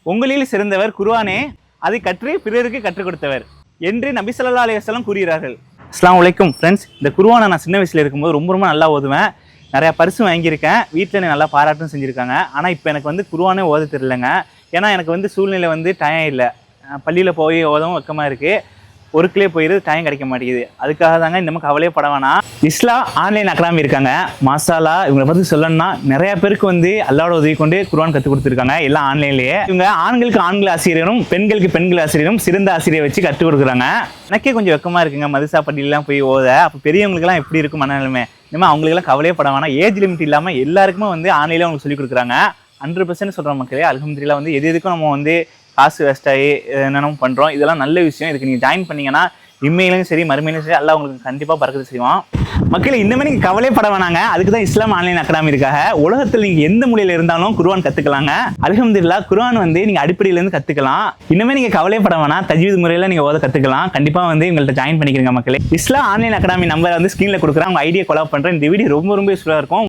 உங்களில் சிறந்தவர் குர்ஆனே, அதை கற்று பிறருக்கு கற்றுக் கொடுத்தவர் என்று நபி ஸல்லல்லாஹு அலைஹி வஸல்லம் கூறுகிறார்கள். அஸ்ஸலாமு அலைக்கும் ஃப்ரெண்ட்ஸ். இந்த குர்ஆனை நான் சின்ன வயசில் இருக்கும்போது ரொம்ப நல்லா ஓதுவேன். நிறையா பரிசு வாங்கியிருக்கேன். வீட்டில் என்னை நல்லா பாராட்டும் செஞ்சுருக்காங்க. ஆனால் இப்போ எனக்கு வந்து குர்ஆனே ஓத தெரியலங்க. ஏன்னா எனக்கு வந்து சூழ்நிலை வந்து டைம் இல்லை. பள்ளியில் போய் ஓதவும் வெக்கமாக இருக்குது. ஒர்க்கிலே போயிடுது, டைம் கிடைக்க மாட்டேங்குது. அதுக்காக தாங்க இந்த கவலையே பட வேணாம். இஸ்லா ஆன்லைன் அகாடமி இருக்காங்க. மாஷால்லா, இவங்களை பற்றி சொல்லணும்னா நிறைய பேருக்கு வந்து அல்லாஹ்வோட உதவி கொண்டு குர்ஆன் கற்றுக் கொடுத்துருக்காங்க, எல்லாம் ஆன்லைன்லேயே. இவங்க ஆண்களுக்கு ஆண்கள் ஆசிரியரும் பெண்களுக்கு பெண்கள் ஆசிரியரும் சிறந்த ஆசிரியரை வச்சு கற்றுக் கொடுக்குறாங்க. எனக்கே கொஞ்சம் வெக்கமாக இருக்குங்க, மதுசா பள்ளியெல்லாம் போய் ஓத. அப்போ பெரியவங்களுக்குலாம் எப்படி இருக்கும் மனநிலைமை? இனிமேல் அவங்களுக்கெல்லாம் கவலையே பட வேணாம். ஏஜ் லிமிட் இல்லாமல் எல்லாருக்குமே வந்து ஆன்லைனில் அவங்களுக்கு சொல்லிக் கொடுக்குறாங்க. 100% சொல்கிற மக்களே, அல்ஹம்துலில்லாஹ் வந்து எதுக்கும் நம்ம வந்து காசு வேஸ்ட்டாகி என்னென்ன பண்ணுறோம். இதெல்லாம் நல்ல விஷயம். இதுக்கு நீங்கள் ஜாயின் பண்ணிங்கன்னா இம்மையிலும் சரி மறுமையிலும் சரி அல்லாஹ் உங்களுக்கு கண்டிப்பாக பறக்கத்து செய்வான். மக்கள் இன்னமே நீங்கள் கவலைப்பட வேணாங்க. அதுக்கு தான் இஸ்லாம் ஆன்லைன் அகாடமி இருக்காங்க. உலகத்தில் நீங்கள் எந்த மொழியில் இருந்தாலும் குர்ஆன் கற்றுக்கலாங்க. அல்ஹம்துலில்லாஹ் குர்ஆன் வந்து நீங்கள் அடிப்படையிலேருந்து கற்றுக்கலாம். இன்னமே நீங்கள் கவலைப்பட வேணாம். தஜ்வீத் முறையில் நீங்கள் ஓத கற்றுக்கலாம். கண்டிப்பாக வந்து உங்கள்கிட்ட ஜாயின் பண்ணிக்கிறீங்க மக்களே. இஸ்லாம் ஆன்லைன் அகாடமி நம்பரை வந்து ஸ்க்ரீனில் கொடுக்குறேன். உங்கள் ஐடியா கொலாப் பண்ணுறேன். இந்த வீடியோ ரொம்ப யூஸ்ஃபுல்லாக இருக்கும்.